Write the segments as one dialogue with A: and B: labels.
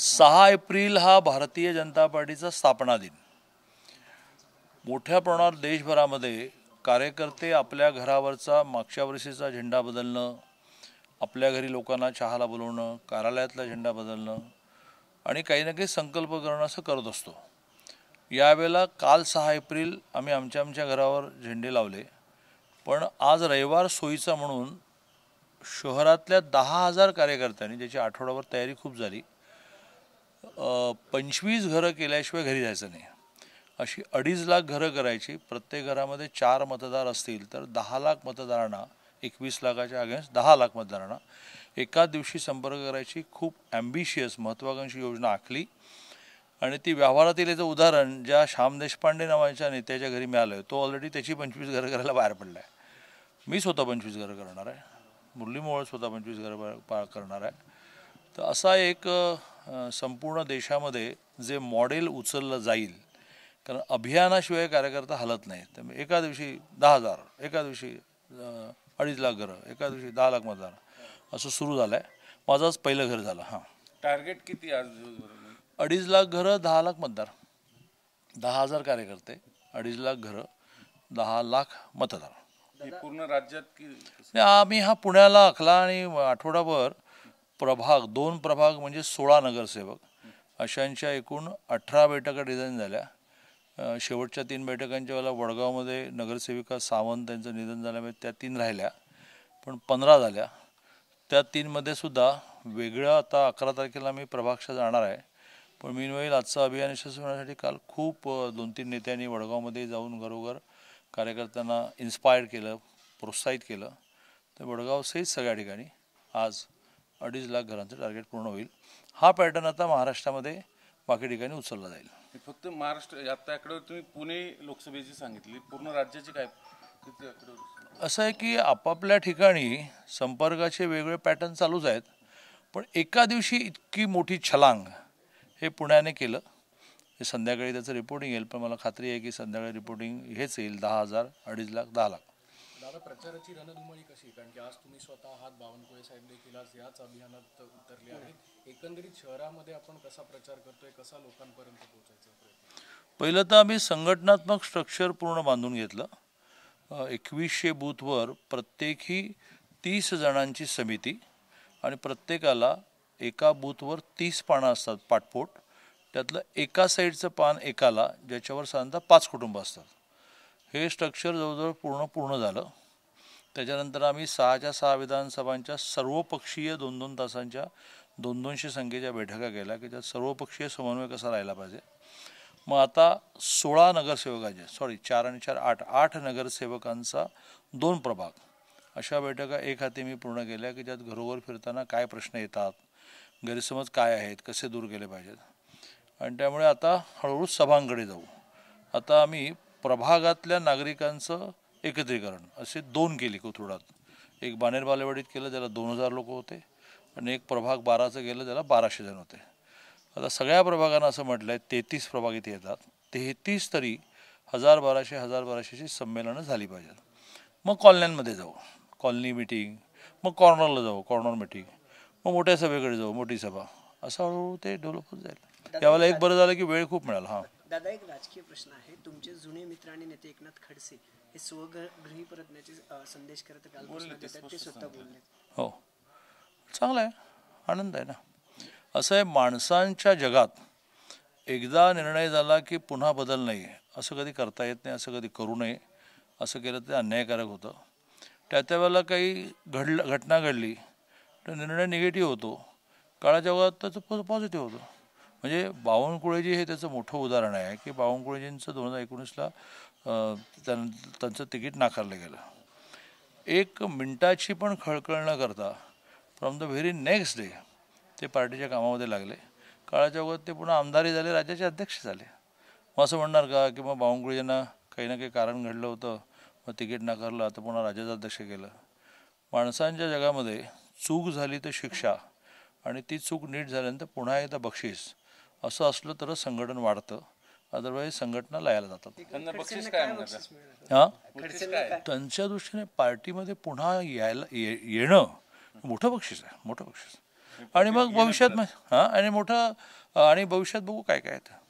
A: 6 April हा भारतीय जनता पार्टीचा स्थापना दिन. मोठ्या प्रमाणात देशभरामध्ये कार्यकर्ते आपल्या घरावरचा मागच्या वर्षीचा झेंडा बदलणं, आपल्या घरी लोकांना चहाला बोलवणं, कार्यालयातला झेंडा बदलणं आणि काही ना काही संकल्प करणं असं करत असतो. यावेळेला काल 6 एप्रिल आम्ही आमच्या घरावर झेंडे लावले, पण आज रविवार सोयीचा म्हणून शहरातल्या 10,000 कार्यकर्त्यांनी, ज्याची आठवडाभर तयारी खूप झाली, 25 घरं केल्याशिवाय घरी जायचं नाही. अशी 2.5 लाख घरं करायची. प्रत्येक घरामध्ये 4 मतदार असतील तर 10 लाख मतदारांना, 21 लाखाच्या अगेन्स्ट 10 लाख मतदारांना एका दिवशी संपर्क करायची खूप ॲम्बिशियस महत्त्वाकांक्षी योजना आखली. आणि ती व्यवहारातील याचं उदाहरण ज्या श्याम देशपांडे नावाच्या नेत्याच्या घरी मिळालं आहे, तो ऑलरेडी त्याची 25 घरं करायला बाहेर पडला आहे. मी स्वतः 25 घरं करणार आहे, मुरली मोहोळ स्वतः 25 घरं करणार आहे. तर असा एक संपूर्ण देशामध्ये जे मॉडेल उचललं जाईल, कारण अभियानाशिवाय कार्यकर्ता हलत नाही. तर एका दिवशी 10,000, एका दिवशी 2.5 लाख घरं, एका दिवशी 10 लाख मतदार असं सुरू झालं आहे. माझंच पहिलं घर झालं. हां,
B: टार्गेट किती आज?
A: 2.5 लाख घरं, 10 लाख मतदार, 10,000 कार्यकर्ते, 2.5 लाख घरं, 10 लाख मतदार.
B: पूर्ण राज्यात की
A: आम्ही हा पुण्याला आखला आणि आठवडाभर प्रभाग, 2 प्रभाग म्हणजे 16 नगरसेवक अशांच्या एकूण 18 बैठका डिझाईन झाल्या. शेवटच्या 3 बैठकांच्या वेळेला वडगावमध्ये नगरसेविका सावंत यांचं निधन झाल्यामुळे त्या 3 राहिल्या, पण 15 झाल्या. त्या 3मध्ये सुद्धा वेगळं आता 11 तारखेला मी प्रभागशा जाणार आहे. पण मीनवाईल आजचं अभियान यशस्वी होण्यासाठी काल खूप 2-3 नेत्यांनी वडगावमध्ये जाऊन घरोघर कार्यकर्त्यांना इन्स्पायर केलं, प्रोत्साहित केलं. तर वडगावसहित सगळ्या ठिकाणी आज 2.5 लाख घरांचं टार्गेट पूर्ण होईल. हा पॅटर्न आता महाराष्ट्रामध्ये बाकी ठिकाणी उचलला जाईल.
B: फक्त महाराष्ट्र आता आकडेवर तुम्ही पुणे लोकसभेची सांगितली, पूर्ण राज्याची काय किती आकडेवर?
A: असं आहे की आपापल्या ठिकाणी संपर्काचे वेगवेगळे पॅटर्न चालूच आहेत, पण एका दिवशी इतकी मोठी छलांग हे पुण्याने केलं. हे संध्याकाळी त्याचं रिपोर्टिंग येईल, पण मला खात्री आहे की संध्याकाळी रिपोर्टिंग हेच येईल, 10,000, 2.5 लाख, 10 लाख.
C: दादा, प्रचाराची रणधुमाळी कशी? कारण की आज तुम्ही स्वतः आहात, बावनकुळे साहेब देखील आज याच अभियानात उतरले आहेत. एकंदरीत शहरामध्ये आपण कसा प्रचार करतोय, कसा लोकांपर्यंत पोहोचायचा प्रयत्न?
A: पहिलं तर आम्ही संघटनात्मक स्ट्रक्चर पूर्ण बांधून घेतलं. 2100 बूथवर प्रत्येकी 30 जणांची समिती आणि प्रत्येकाला एका बूथवर 30 पानं असतात पाठपोट. त्यातलं एका साईडचं पान एकाला, ज्याच्यावर साधारणतः 5 कुटुंब असतात. हे स्ट्रक्चर जवळजवळ पूर्ण झालं. त्याच्यानंतर आम्ही 6च्या 6 विधानसभांच्या सर्वपक्षीय 2-2 तासांच्या 200 संख्येच्या बैठका केल्या की त्यात सर्वपक्षीय समन्वय कसा राहिला पाहिजे. मग आता 16 नगरसेवकांचे 4 आणि 4 8 नगरसेवकांचा 2 प्रभाग अशा बैठका एक हाती मी पूर्ण केल्या की ज्यात घरोघर फिरताना काय प्रश्न येतात, गैरसमज काय आहेत, कसे दूर केले पाहिजेत. आणि त्यामुळे आता हळूहळू सभांकडे जाऊ. आता आम्ही प्रभागातल्या नागरिकांचं एकत्रीकरण असे 2 केले कोथरूडात. एक बाणेर बालेवाडीत केलं, त्याला 2,000 लोक होते, आणि एक प्रभाग 12चं केलं, त्याला 1,200 जण होते. आता सगळ्या प्रभागांना असं म्हटलं आहे, 33 प्रभाग इथे येतात, 33 तरी 1,000-1,200ची संमेलनं झाली पाहिजेत. मग कॉलन्यांमध्ये जाऊ, कॉलनी मिटिंग, मग कॉर्नरला जाऊ, कॉर्नर मिटिंग, मग मोठ्या सभेकडे जाऊ, मोठी सभा, असं हळूहळू ते डेव्हलप होत जाईल. त्यावेळेला एक बरं झालं की वेळ खूप मिळाला. हां
D: दादा, एक राजकीय प्रश्न आहे. तुमचे जुने मित्र आणि नेते एकनाथ खडसे हे स्वगृही परतण्याचे संदेश करत कालपासून ते स्वतः बोलले.
A: हो, चांगलं आहे, आनंद आहे ना. असं आहे, माणसांच्या जगात एकदा निर्णय झाला की पुन्हा बदल नाही, असं कधी करता येत नाही, असं कधी करू नये. असं केलं ते अन्यायकारक होतं. त्या वेळेला काही घटना घडली तर निर्णय निगेटिव्ह होतो, काळाच्या ओघात त्याचं पॉझिटिव्ह होतं. म्हणजे बावनकुळेजी हे त्याचं मोठं उदाहरण आहे की बावनकुळेजींचं 2019ला त्यांचं तिकीट नाकारलं गेलं. 1 मिनिटाची पण खळखळ न करता from the very next day ते पार्टीच्या कामामध्ये लागले. काळाच्या ओघात ते पुन्हा आमदारही झाले, राज्याचे अध्यक्ष झाले. मग असं म्हणणार का की मग बावनकुळेजींना काही ना काही कारण घडलं होतं, मग तिकीट नाकारलं, आता पुन्हा राज्याचं अध्यक्ष केलं? माणसांच्या जगामध्ये चूक झाली तर शिक्षा, आणि ती चूक नीट झाल्यानंतर पुन्हा एकदा बक्षीस, असं असलं तरच संघटन वाढतं, अदरवाईज संघटना लयाला जातात. हां, त्यांच्या दृष्टीने पार्टीमध्ये पुन्हा येणं मोठं बक्षीस आहे, मोठं बक्षीस. आणि मग भविष्यात आणि मोठं आणि भविष्यात बघू काय काय आहे.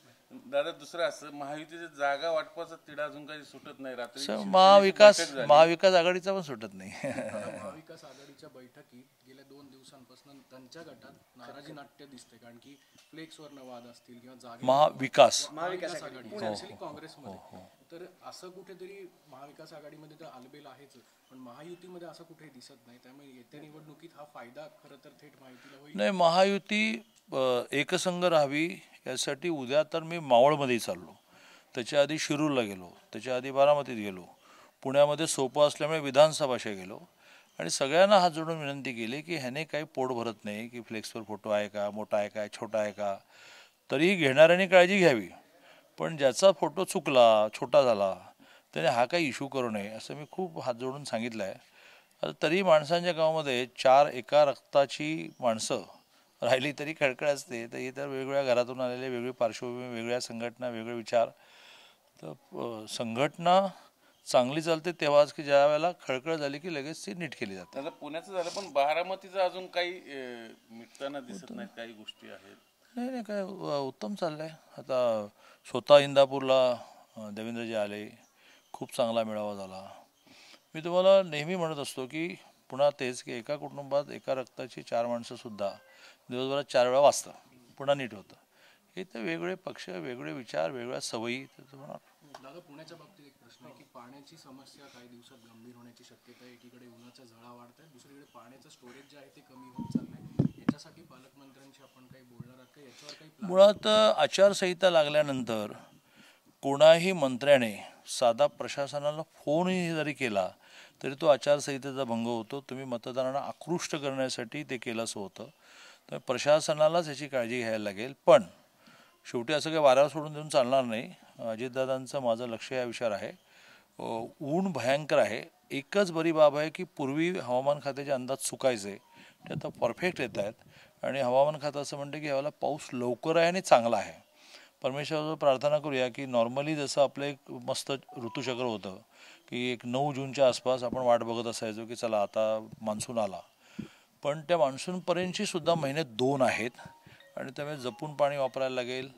B: दादा दुसरं असं, महायुतीच्या जागा वाटपाचा तिढा अजून काही सुटत नाही. रात्री
A: महाविकास आघाडीचा पण सुटत नाही.
C: महाविकास आघाडीच्या बैठकीत गेल्या 2 दिवसांपासून त्यांच्या गटात नाराजी नाट्य दिसते, कारण की फ्लेक्सवर वाद असतील किंवा जागे
A: महाविकास
C: आघाडी काँग्रेसमध्ये, तर असं कुठेतरी महाविकास आघाडीमध्ये तर आलबेल आहेच, पण महायुतीमध्ये असं कुठेही दिसत नाही. त्यामुळे येत्या निवडणुकीत हा फायदा खरं तर थेट महायुतीला होईल.
A: नाही, महायुती एकसंघ राहावी यासाठी उद्या तर मी मावळमध्ये चाललो, त्याच्या आधी शिरूरला गेलो, त्याच्या आधी बारामतीत गेलो, पुण्यामध्ये सोपं असल्यामुळे विधानसभाशा गेलो आणि सगळ्यांना हात जोडून विनंती केली की ह्याने काही पोट भरत नाही की फ्लेक्सवर फोटो आहे का, मोठा आहे का, छोटा आहे का, तरी घेणाऱ्यांनी काळजी घ्यावी, पण ज्याचा फोटो चुकला, छोटा झाला, त्याने हा काही इश्यू करू नये असं मी खूप हात जोडून सांगितलं आहे. आता तरी माणसांच्या गावामध्ये 4 एका रक्ताची माणसं राहिली तरी खळखळ असते. तर हे तर वेगवेगळ्या घरातून आलेले, वेगळी पार्श्वभूमी, वेगळ्या संघटना, वेगळे विचार. तर संघटना चांगली चालते तेव्हाच की ज्या वेळेला खळखळ झाली की लगेच ती नीट केली जाते.
B: आता पुण्याचं झालं, पण बारामतीचं अजून काही मिटताना दिसत नाहीत, काही गोष्टी आहेत.
A: नाही काय उत्तम चाललं आहे. आता स्वतः इंदापूरला देवेंद्रजी आले, खूप चांगला मेळावा झाला. मी तुम्हाला नेहमी म्हणत असतो की पुन्हा तेच की एका कुटुंबात एका रक्ताची 4 माणसंसुद्धा दिवसभरात 4 वेळा वाचतं, पुन्हा नीट होतं. हे तर वेगळे पक्ष, वेगळे विचार, वेगळ्या सवयी.
C: दादा, पुण्याच्या बाबतीत एक प्रश्न आहे की पाण्याची समस्या काही दिवसात गंभीर होण्याची शक्यता आहे. एकीकडे उन्हाच्या झळा वाढत आहेत, दुसरीकडे पाण्याचं स्टोरेज जे आहे ते कमी होत चाललंय. याच्यासाठी पालकमंत्र्यांशी आपण काही बोलणार आहात का? याच्यावर काही
A: मुळात आचारसंहिता लागल्यानंतर कोणाही मंत्र्याने साधा प्रशासनाला फोनही जरी केला तरी तो आचारसंहितेचा भंग होतो. तुम्ही मतदारांना आकृष्ट करण्यासाठी ते केलं असं होतं. तर प्रशासनालाच याची काळजी घ्यायला लागेल. पण शेवटी असं काही वाऱ्यावर सोडून देऊन चालणार नाही. अजितदादांचं माझं लक्ष या विषयावर आहे. ऊन भयंकर आहे. एकच बरी बाब आहे की पूर्वी हवामान खात्याचे अंदाज चुकायचे, ते आता परफेक्ट येत आहेत आणि हवामान खातं असं म्हणतं की यावेळेला पाऊस लवकर आहे आणि चांगला आहे. परमेश्वरावर प्रार्थना करूया की नॉर्मली जसं आपलं एक मस्त ऋतुचक्र होतं की एक 9 जूनच्या आसपास आपण वाट बघत असायचो की चला आता मान्सून आला, पण त्या मान्सूनपर्यंतची सुद्धा महिने 2 आहेत आणि त्यामुळे जपून पाणी वापरायला लागेल.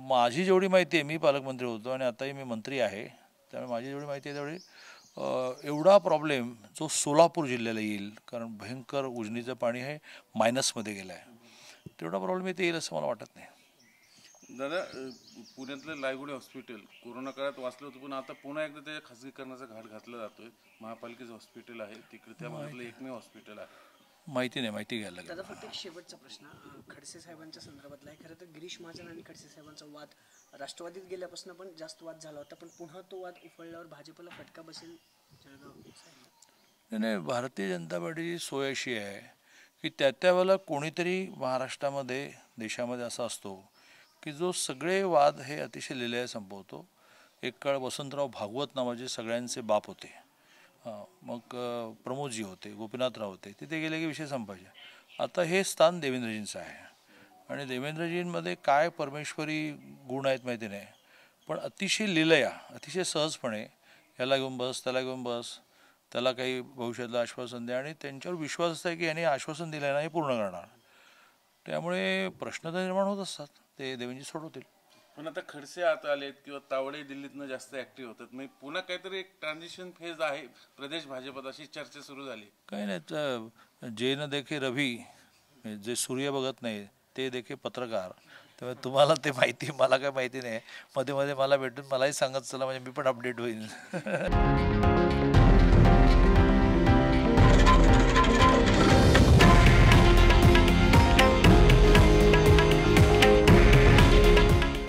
A: माझी जेवढी माहिती आहे, मी पालकमंत्री होतो आणि आताही मी मंत्री आहे, त्यामुळे माझी जेवढी माहिती आहे तेवढी एवढा प्रॉब्लेम जो सोलापूर जिल्ह्याला येईल, कारण भयंकर उजनीचं पाणी हे मायनसमध्ये गेलं आहे, तेवढा प्रॉब्लेम इथे येईल असं मला वाटत नाही.
B: दादा, पुण्यातलं लायगुडी हॉस्पिटल कोरोना काळात वाचलं होतं, पण आता पुन्हा एकदा त्याच्या खासगीकरणाचा घाट घातला जातोय. महापालिकेचं हॉस्पिटल आहे तिकडे, त्या भागातलं एकमेव हॉस्पिटल आहे.
A: माहिती नाही, माहिती घ्यायला लागेल.
D: दादा, फक्त एक शेवटचा प्रश्न खडसे साहेबांच्या संदर्भातला आहे. खरं तर गिरीश महाजन आणि खडसे साहेबांचा वाद राष्ट्रवादीत गेल्यापासून पण जास्त वाद झाला होता, पण पुन्हा तो वाद उफळल्यावर भाजपला फटका बसेल जळगाव?
A: नाही, भारतीय जनता पार्टीची सोय अशी आहे की त्या वेळेला कोणीतरी महाराष्ट्रामध्ये, देशामध्ये असा असतो की जो सगळे वाद हे अतिशय लिलाय संपवतो. एक काळ वसंतराव भागवत नावाचे सगळ्यांचे बाप होते, मग प्रमोदजी होते, गोपीनाथराव होते, तिथे गेले की विषय संपायचे. आता हे स्थान देवेंद्रजींचं आहे आणि देवेंद्रजींमध्ये काय परमेश्वरी गुण आहेत माहिती नाही, पण अतिशय लिलया, अतिशय सहजपणे ह्याला घेऊन बस, त्याला घेऊन बस, त्याला काही भविष्यातलं आश्वासन द्या आणि त्यांच्यावर विश्वास असतो की यांनी आश्वासन दिलं नाही पूर्ण करणार. त्यामुळे प्रश्न तर निर्माण होत असतात, ते देवेंद्रजी सोडवतील.
B: पण आता खडसे आता आलेत किंवा तावडे दिल्लीतनं जास्त ऍक्टिव्ह होतात, मग पुन्हा काहीतरी एक ट्रान्झिशन फेज आहे प्रदेश भाजपात, अशी चर्चा सुरू झाली.
A: काही नाही, जे न देखे रवी, जे सूर्य बघत नाही ते देखे पत्रकार. त्यामुळे तुम्हाला ते माहिती, मला काय माहिती नाही. मध्ये मध्ये मला भेटून मलाही सांगत चला, म्हणजे मी पण अपडेट होईल.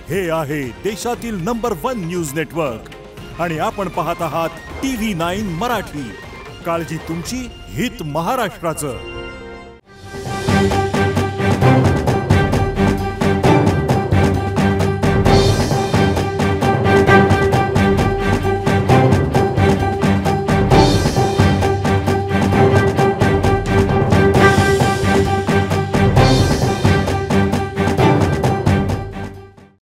E: हे आहे देशातील नंबर 1 न्यूज नेटवर्क आणि आपण पाहत आहात TV9 मराठी. काळजी तुमची, हित महाराष्ट्राचं.